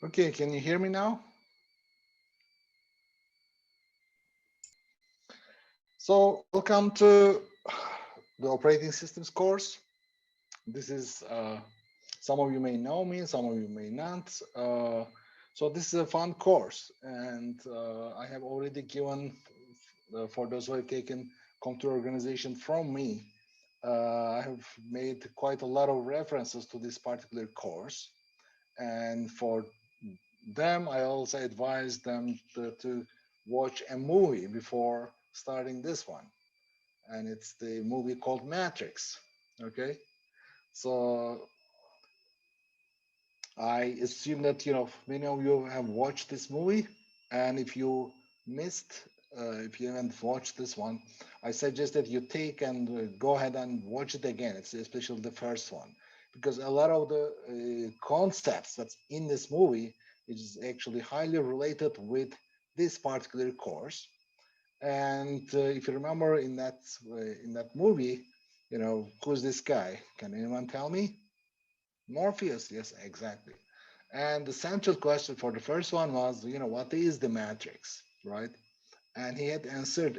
Okay, can you hear me now? So, welcome to the operating systems course. This is some of you may know me, some of you may not. So, this is a fun course, and I have already given for those who have taken computer organization from me. I have made quite a lot of references to this particular course, and for them, I also advise them to watch a movie before starting this one, and it's the movie called Matrix. Okay, so I assume that many of you have watched this movie, and if you missed, if you haven't watched this one, I suggest that you take and go ahead and watch it again. It's especially the first one, because a lot of the concepts that's in this movie is actually highly related with this particular course. And if you remember in that movie, who's this guy? Can anyone tell me? Morpheus, yes, exactly. And the central question for the first one was, what is the matrix, right? And he had answered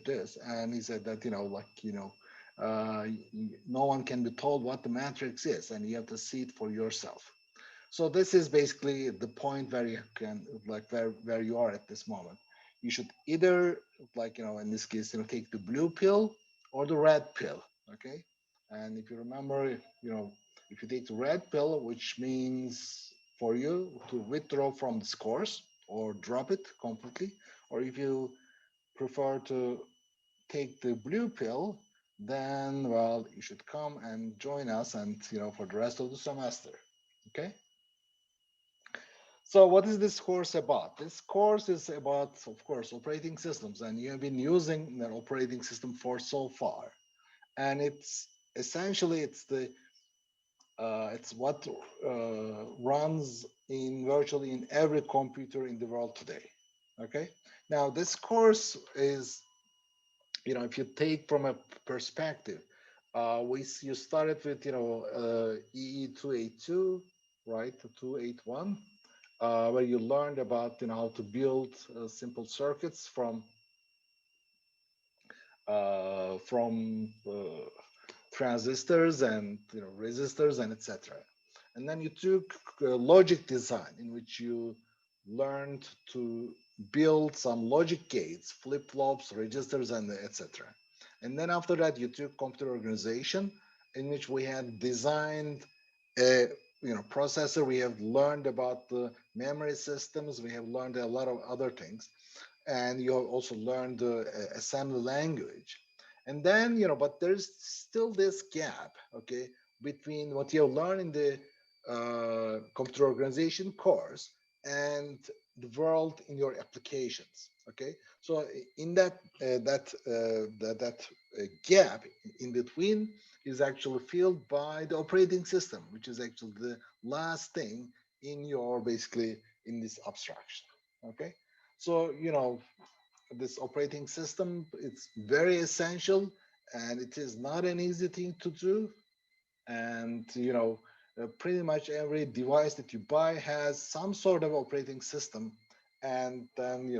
this, and he said that no one can be told what the matrix is, and you have to see it for yourself. So this is basically the point where you can where you are at this moment. You should either in this case take the blue pill or the red pill. Okay, and if you remember, if you take the red pill, which means for you to withdraw from this course or drop it completely, or if you prefer to take the blue pill, then well you should come and join us and for the rest of the semester. Okay. So what is this course about? This course is about, of course, operating systems, and you have been using the operating system for so far, and it's essentially it's what runs in virtually in every computer in the world today. Okay, now this course is, if you take from a perspective, you started with EE 282, right, 281, where you learned about how to build simple circuits from transistors and resistors and etc. And then you took logic design, in which you learned to build some logic gates, flip-flops, registers, and etc. And then after that, you took computer organization, in which we had designed a processor. We have learned about the memory systems. We have learned a lot of other things, and you have also learned the assembly language. And then but there's still this gap, okay, between what you learn in the computer organization course and the world in your applications. Okay, so in that gap in between is actually filled by the operating system, which is actually the last thing in your basically in this abstraction. Okay, so this operating system, it's very essential, and it is not an easy thing to do. And pretty much every device that you buy has some sort of operating system, and then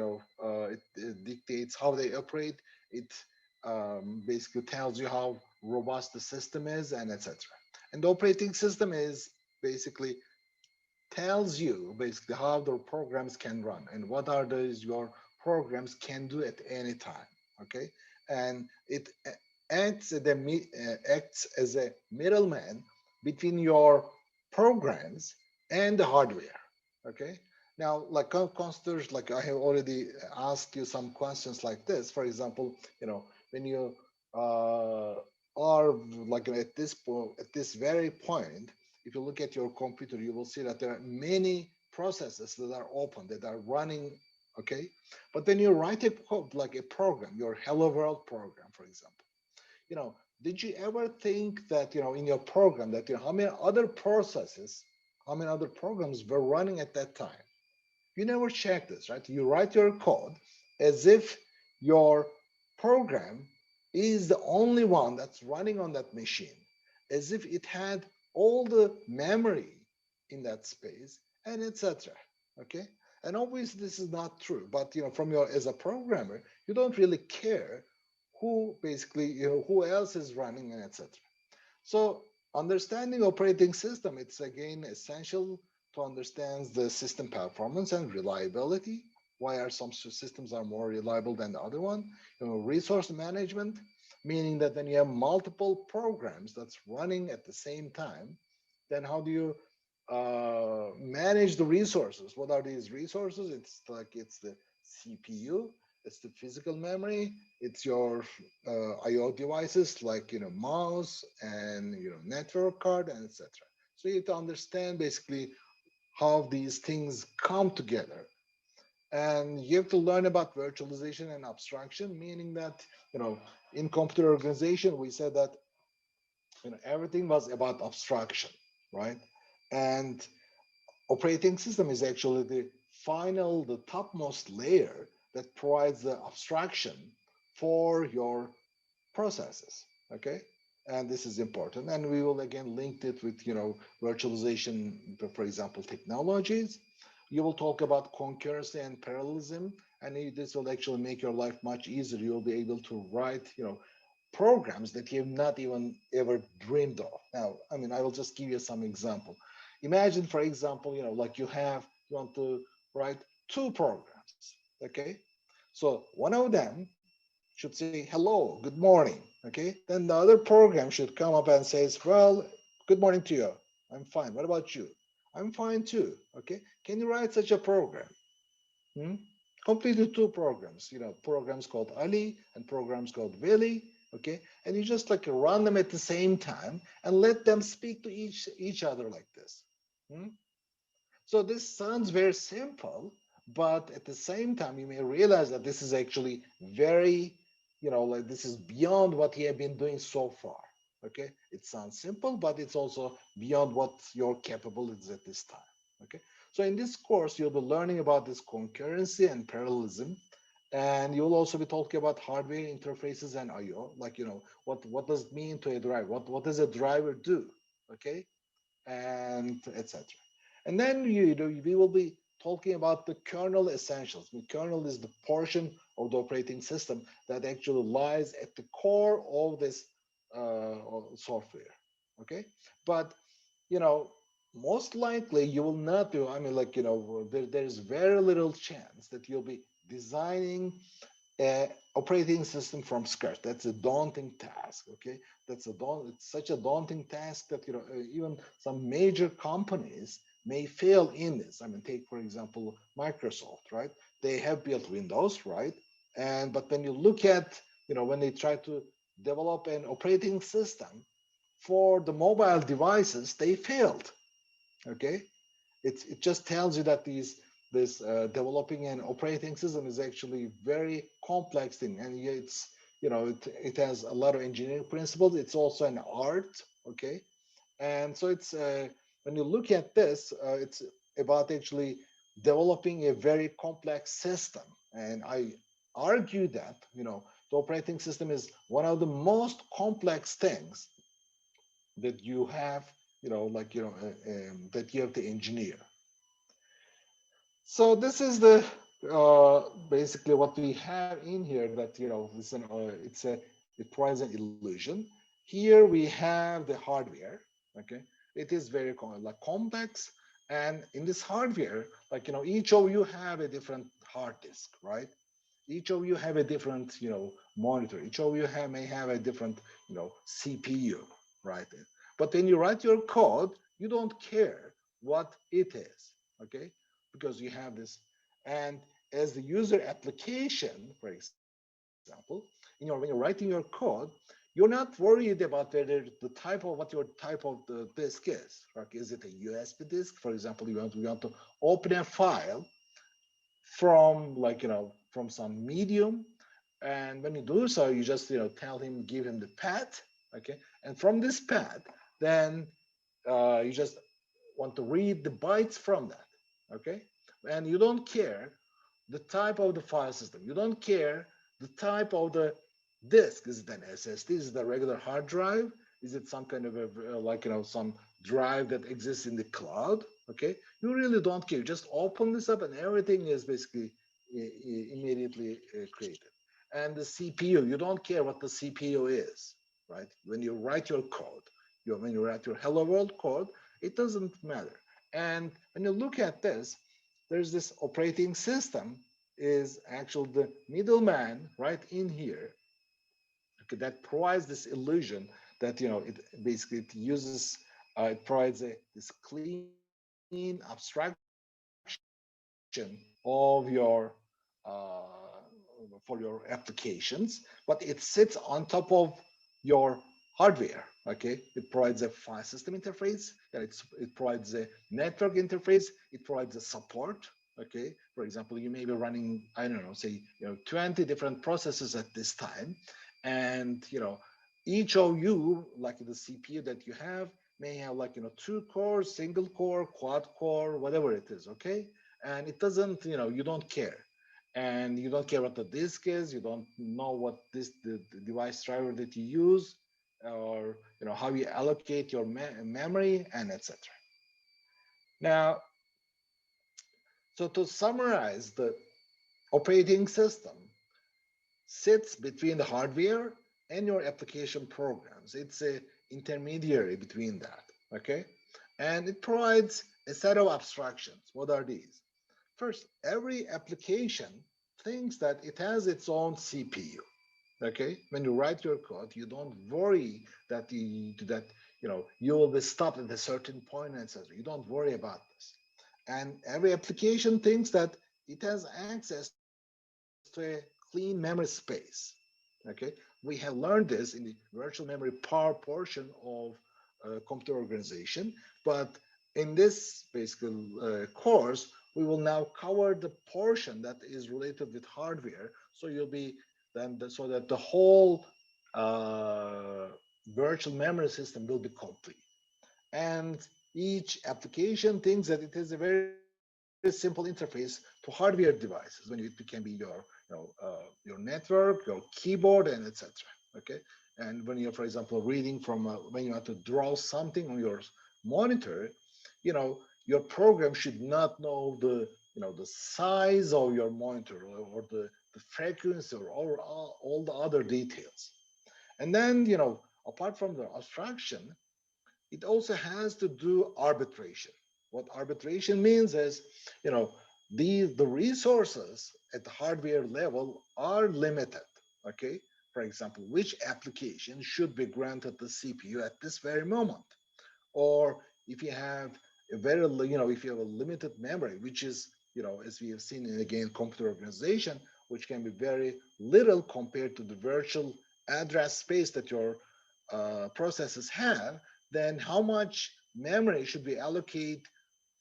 it dictates how they operate. It basically tells you how robust the system is, and etc. And the operating system is basically tells you basically how the programs can run and what are those your programs can do at any time. Okay, and it acts as a middleman between your programs and the hardware. Okay, now considers, like I have already asked you some questions like this. For example, when you uh, are like at this very point, if you look at your computer, you will see that there are many processes that are open, that are running. Okay, but then you write a code, like a program, your Hello World program, for example. You know, did you ever think that in your program that how many other processes, how many other programs were running at that time? You never check this, right? You write your code as if your program is the only one that's running on that machine, as if it had all the memory in that space, and etc. Okay, and obviously this is not true, but from your as a programmer, you don't really care who basically who else is running and etc. So understanding operating system, it's again essential to understand the system performance and reliability. Why are some systems are more reliable than the other one? Resource management, meaning that when you have multiple programs that's running at the same time, then how do you manage the resources? What are these resources? It's the CPU, it's the physical memory, it's your IO devices like mouse and network card and etc. So you have to understand basically how these things come together, and you have to learn about virtualization and abstraction, meaning that in computer organization we said that everything was about abstraction, right? And operating system is actually the topmost layer that provides the abstraction for your processes. Okay, and this is important, and we will again link it with virtualization, for example, technologies. You will talk about concurrency and parallelism, and this will actually make your life much easier. You'll be able to write programs that you've not even ever dreamed of. Now, I mean, I will just give you some example. Imagine, for example, like you want to write two programs. Okay, so one of them should say hello, good morning. Okay, then the other program should come up and says, well, good morning to you. I'm fine. What about you? I'm fine too. Okay, can you write such a program? Hmm? Completely two programs. Programs called Ali and programs called Willy. Okay, and you just like run them at the same time and let them speak to each other like this. Hmm? So this sounds very simple, but at the same time, you may realize that this is actually very, like this is beyond what you have been doing so far. Okay, it sounds simple, but it's also beyond what your capabilities at this time. Okay, so in this course, you'll be learning about this concurrency and parallelism, and you'll also be talking about hardware interfaces and I/O. Like what does it mean to a driver? What does a driver do? Okay, and etc. And then we will be talking about the kernel essentials. The kernel is the portion of the operating system that actually lies at the core of this software. Okay, but you know most likely you will not do. I mean, like there's very little chance that you'll be designing operating system from scratch. That's a daunting task. Okay, it's such a daunting task that even some major companies may fail in this. I mean, take for example Microsoft, right? They have built Windows, right? And but when you look at when they try to develop an operating system for the mobile devices, they failed. Okay, it just tells you that this developing an operating system is actually very complex thing, and it's it has a lot of engineering principles. It's also an art. Okay, and so it's when you look at this, it's about actually developing a very complex system. And I argue that the operating system is one of the most complex things that you have that you have to engineer. So this is the basically what we have in here, that it provides an illusion. Here we have the hardware. Okay, it is very complex, and in this hardware, each of you have a different hard disk, right? Each of you have a different monitor. Each of you may have a different CPU, right? But when you write your code, you don't care what it is. Okay, because you have this. And as the user application, for example, when you're writing your code, you're not worried about whether the type of what your type of the disk is. Like, is it a USB disk? For example, you want to open a file from from some medium, and when you do so, you just give him the path. Okay, and from this path, then you just want to read the bytes from that. Okay, and you don't care the type of the file system. You don't care the type of the disk. Is it an SSD? Is it a regular hard drive? Is it some kind of a some drive that exists in the cloud? Okay, you really don't care. Just open this up and everything is basically immediately created. And the CPU, you don't care what the CPU is, right? When you write your code, when you write your hello world code, it doesn't matter. And when you look at this, there's this operating system is actually the middleman right in here, okay, that provides this illusion that it basically it uses it provides this clean abstraction of your uh, for your applications, but it sits on top of your hardware. Okay, it provides a file system interface, and it provides a network interface, it provides a support. Okay, for example, you may be running, I don't know, say 20 different processes at this time, and each of you, like the CPU that you have, may have like two cores, single core, quad core, whatever it is. Okay, and it doesn't, you don't care, and you don't care what the disk is, you don't know what the device driver that you use, or how you allocate your memory, and etc. Now, so to summarize, the operating system sits between the hardware and your application programs. It's a intermediary between that. Okay, and it provides a set of abstractions. What are these? First, every application thinks that it has its own CPU. Okay, when you write your code, you don't worry that you will be stopped at a certain point, etc. You don't worry about this. And every application thinks that it has access to a clean memory space. Okay, we have learned this in the virtual memory power portion of computer organization, but in this basically course, we will now cover the portion that is related with hardware. So you'll be so that the whole uh, virtual memory system will be complete. And each application thinks that it has a very simple interface to hardware devices. When it can be your network, your keyboard, and etc. Okay, and when you're, for example, reading from when you have to draw something on your monitor, your program should not know the size of your monitor, or the frequency, or all the other details. And then apart from the abstraction, it also has to do arbitration. What arbitration means is, you know, the resources at the hardware level are limited. Okay, for example, which application should be granted the CPU at this very moment, or if you have if you have a limited memory, which is, as we have seen in, again, computer organization, which can be very little compared to the virtual address space that your processes have, then how much memory should be allocated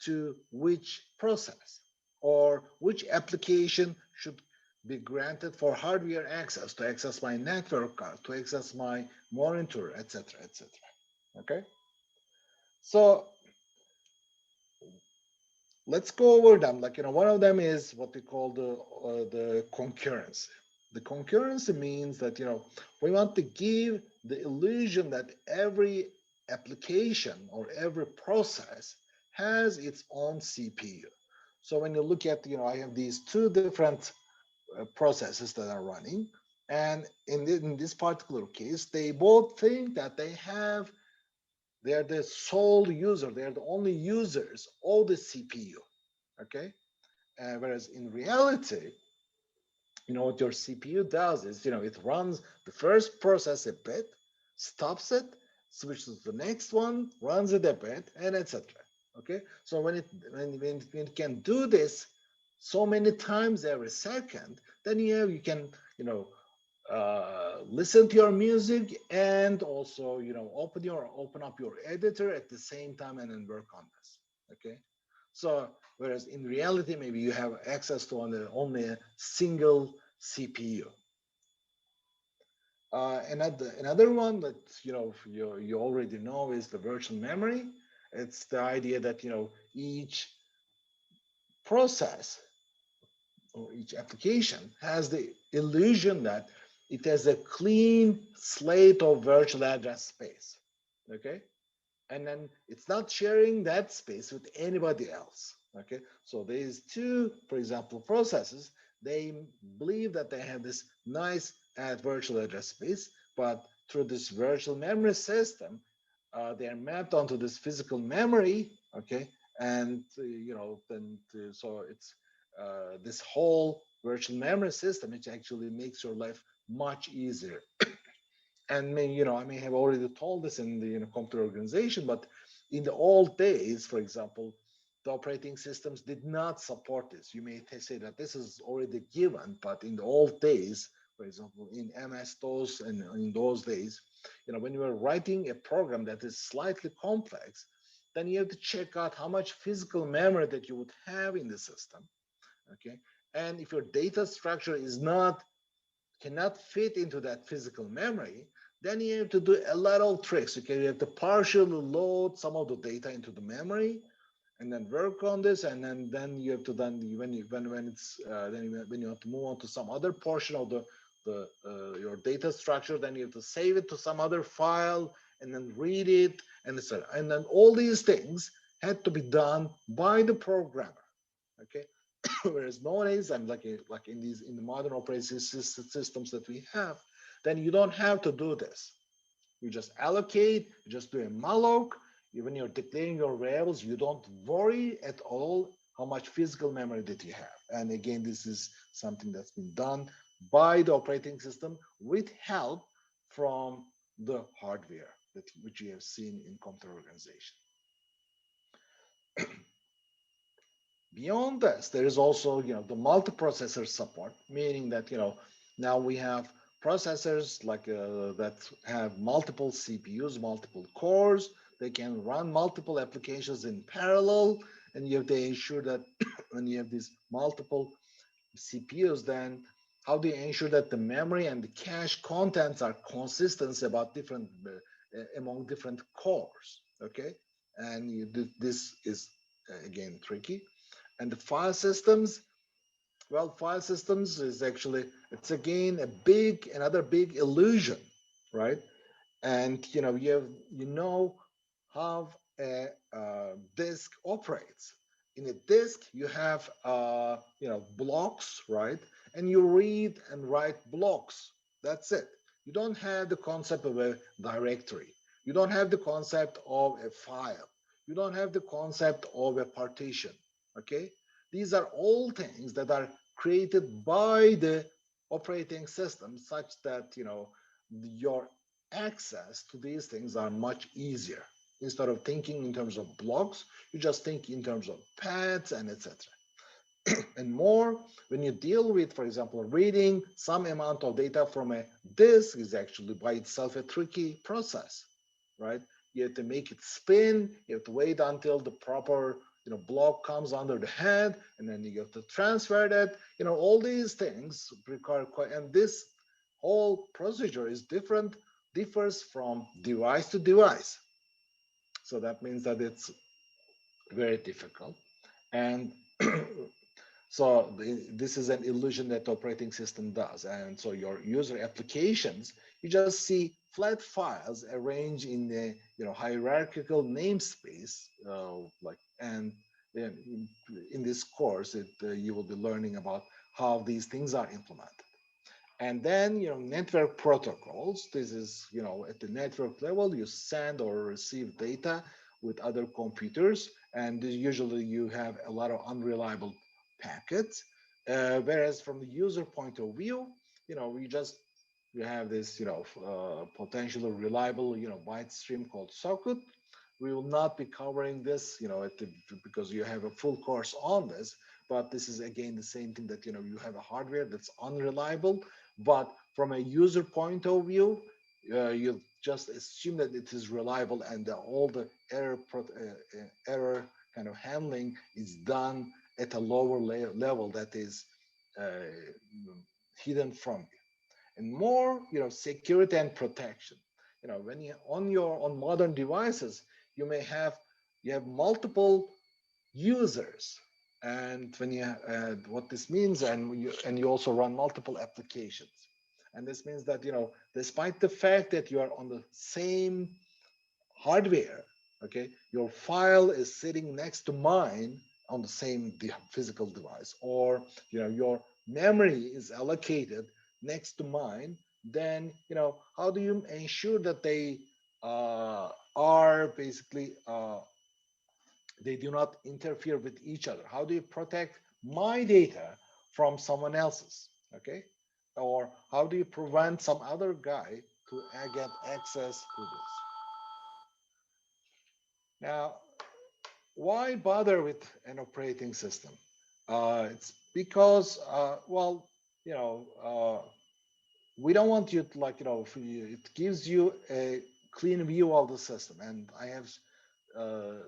to which process, or which application should be granted for hardware access, to access my network card, to access my monitor, etc., etc. Okay, so let's go over them. Like, one of them is what we call the concurrency. The concurrency means that, we want to give the illusion that every application or every process has its own CPU. So when you look at, I have these two different processes that are running, and in this particular case, they both think that they're the sole user, they're the only users of the CPU. Okay, whereas in reality, what your CPU does is, it runs the first process a bit, stops it, switches to the next one, runs it a bit, and etc. Okay, so when it can do this so many times every second, then you can, listen to your music, and also, open up your editor at the same time, and then work on this. Okay, so whereas in reality, maybe you have access to only a single CPU. Another one that you already know is the virtual memory. It's the idea that each process or each application has the illusion that it has a clean slate of virtual address space. Okay, and then it's not sharing that space with anybody else. Okay, so these two, for example, processes, they believe that they have this nice virtual address space, but through this virtual memory system, they are mapped onto this physical memory. Okay, and then so it's this whole virtual memory system, which actually makes your life much easier. And I may have already told this in the computer organization, but in the old days, for example, the operating systems did not support this. You may say that this is already given, but in the old days, for example, in MS-DOS and in those days, when you are writing a program that is slightly complex, then you have to check out how much physical memory that you would have in the system. Okay, and if your data structure is not cannot fit into that physical memory, then you have to do a lot of tricks. Okay, you have to partially load some of the data into the memory, and then work on this, and then you have to when it's then when you have to move on to some other portion of the your data structure, then you have to save it to some other file and then read it, and etc. And then all these things had to be done by the programmer. Okay, whereas nowadays, I'm like in the modern operating systems that we have, then you don't have to do this. You just allocate, you just do a malloc. When you're declaring your variables, you don't worry at all how much physical memory that you have. And again, this is something that's been done by the operating system with help from the hardware which you have seen in computer organization. Beyond this, there is also the multiprocessor support, meaning that now we have processors like that have multiple CPUs, multiple cores. They can run multiple applications in parallel, and you have to ensure that when you have these multiple CPUs, then how do you ensure that the memory and the cache contents are consistent about different among different cores? Okay, and this is again tricky. And the file systems, well, file systems is actually, it's again another big illusion, right? And you know how a disk operates. In a disk, you have blocks, right? And you read and write blocks. That's it. You don't have the concept of a directory. You don't have the concept of a file. You don't have the concept of a partition. Okay? These are all things that are created by the operating system, such that your access to these things are much easier. Instead of thinking in terms of blocks, you just think in terms of paths and etc. And more, when you deal with, for example, reading some amount of data from a disk is actually by itself a tricky process, right? You have to make it spin, you have to wait until the proper block comes under the head, and then you have to transfer that. All these things require and this whole procedure is differs from device to device. So that means that it's very difficult. And so this is an illusion that the operating system does. And so your user applications, you just see flat files arranged in the hierarchical namespace, and then in this course, you will be learning about how these things are implemented. And then network protocols. This is at the network level, you send or receive data with other computers, and usually you have a lot of unreliable packets. Whereas from the user point of view, you have this potentially reliable byte stream called socket. We will not be covering this because you have a full course on this, but this is again the same thing, that you have a hardware that's unreliable, but from a user point of view, you just assume that it is reliable, and all the error kind of handling is done at a lower level that is uh, hidden from you. And more security and protection. When you on modern devices, you have multiple users, and when you what this means, and you also run multiple applications. And this means that despite the fact that you are on the same hardware, Okay, your file is sitting next to mine on the same physical device, or your memory is allocated next to mine. Then how do you ensure that they are basically they do not interfere with each other? How do you protect my data from someone else's? Okay, or how do you prevent some other guy to get access to this? Now, why bother with an operating system? It's because, well, you know, we don't want you to, like, it gives you a clean view of the system. And I have uh,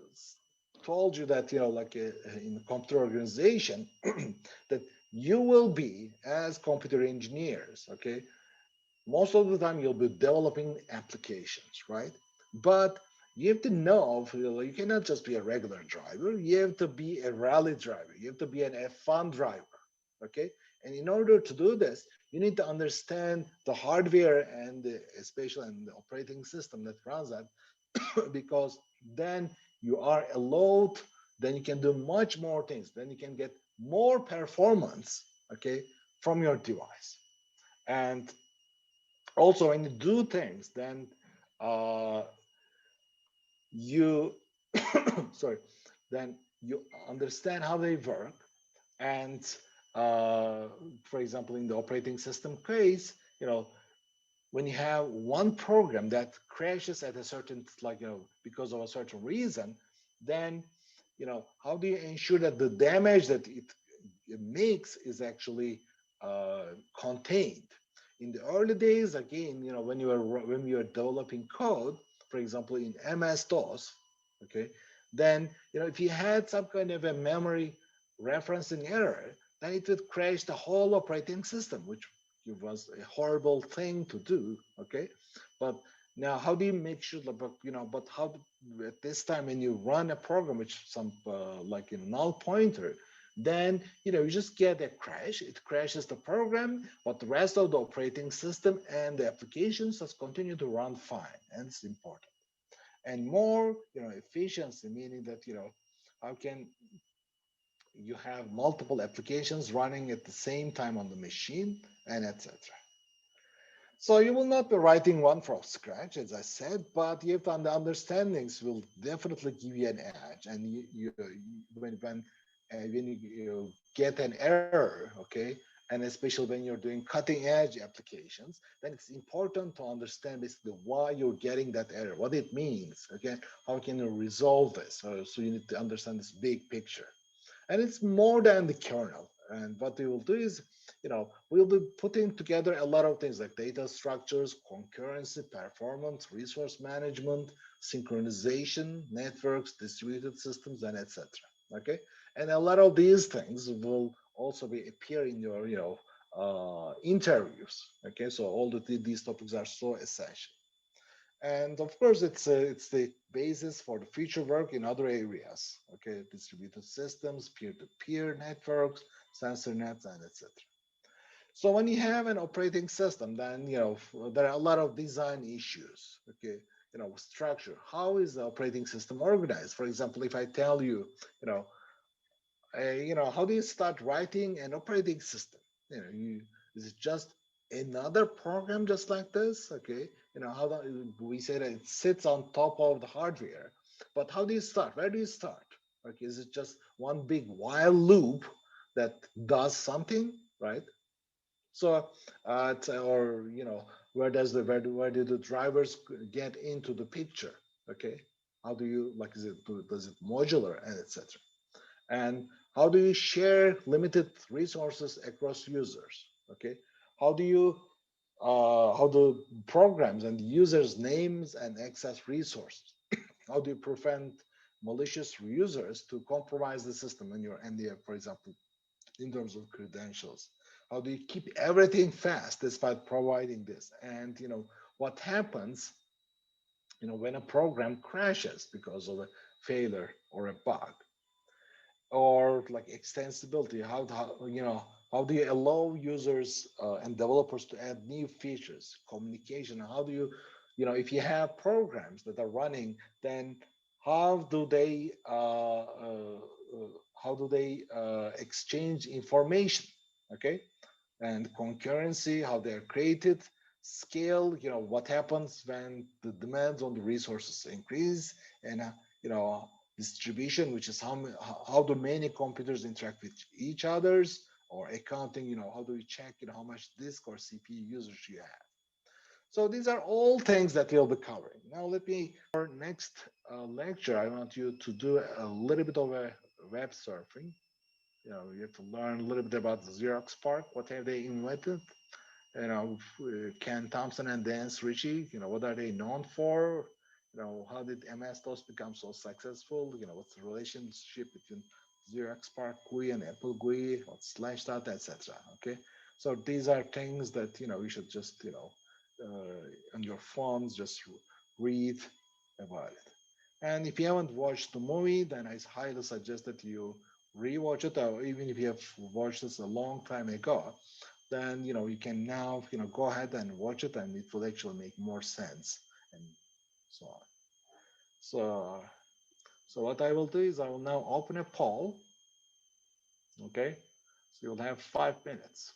told you that, like in the computer organization, that you will be, as computer engineers, okay, most of the time you'll be developing applications, right? But you have to know, you cannot just be a regular driver. You have to be a rally driver. You have to be an F1 driver, okay? And in order to do this, you need to understand the hardware and especially and the operating system that runs that, because then you are allowed, then you can do much more things. Then you can get more performance, okay, from your device. And also when you do things, then uh, you sorry, then you understand how they work. And uh, for example, in the operating system case, when you have one program that crashes at a certain, like, because of a certain reason, then how do you ensure that the damage that it makes is actually uh, contained? In the early days, again, when you are developing code, for example, in MS-DOS, okay, then if you had some kind of a memory referencing error, then it would crash the whole operating system, which was a horrible thing to do. Okay, but now how do you make sure that, but how at this time when you run a program which some like a null pointer, then you just get a crash. It crashes the program, but the rest of the operating system and the applications just continue to run fine. And it's important. And more efficiency, meaning that how can you have multiple applications running at the same time on the machine, and etc. So you will not be writing one from scratch, as I said, but you have to, the understandings will definitely give you an edge. And when you get an error, okay, and especially when you're doing cutting edge applications, then it's important to understand basically why you're getting that error, what it means. Okay, how can you resolve this? So you need to understand this big picture. And it's more than the kernel. And what we will do is, we'll be putting together a lot of things like data structures, concurrency, performance, resource management, synchronization, networks, distributed systems, and etc. Okay, and a lot of these things will also be appear in your interviews. Okay, so all these topics are so essential. And of course, it's the basis for the future work in other areas. Okay, distributed systems, peer-to-peer networks, sensor nets, and etc. So when you have an operating system, then there are a lot of design issues. Okay, structure. How is the operating system organized? For example, if I tell you, you know, how do you start writing an operating system? Is it just another program just like this? Okay, how do we say that it sits on top of the hardware? But how do you start? Where do you start? Okay, is it just one big while loop that does something, right? So, or where do the drivers get into the picture? Okay, how do you, like, does it modular and etc. And how do you share limited resources across users? Okay, how do you how do programs and users names and access resources? How do you prevent malicious users to compromise the system in your NDF, for example, in terms of credentials? How do you keep everything fast despite providing this? And what happens when a program crashes because of a failure or a bug? Or like extensibility, how do you allow users and developers to add new features? Communication, how do you if you have programs that are running, then how do they exchange information, okay, and concurrency, how they're created, scale, what happens when the demands on the resources increase, and distribution, which is how do many computers interact with each others, or accounting, how do we check, how much disk or CPU usage you have. So these are all things that we'll be covering. Now let me, our next lecture, I want you to do a little bit of a web surfing. You have to learn a little bit about the Xerox PARC. What have they invented? Ken Thompson and Dan Ritchie, what are they known for? How did MS-DOS become so successful? What's the relationship between Xerox PARC GUI and Apple GUI, what's Slashdot, etc. Okay, so these are things that you should just on your phones just read about it. And if you haven't watched the movie, then I highly suggest that you rewatch it, or even if you have watched this a long time ago, then you can now go ahead and watch it, and it will actually make more sense, and so on. So so what I will do is I will now open a poll. Okay, so you'll have 5 minutes.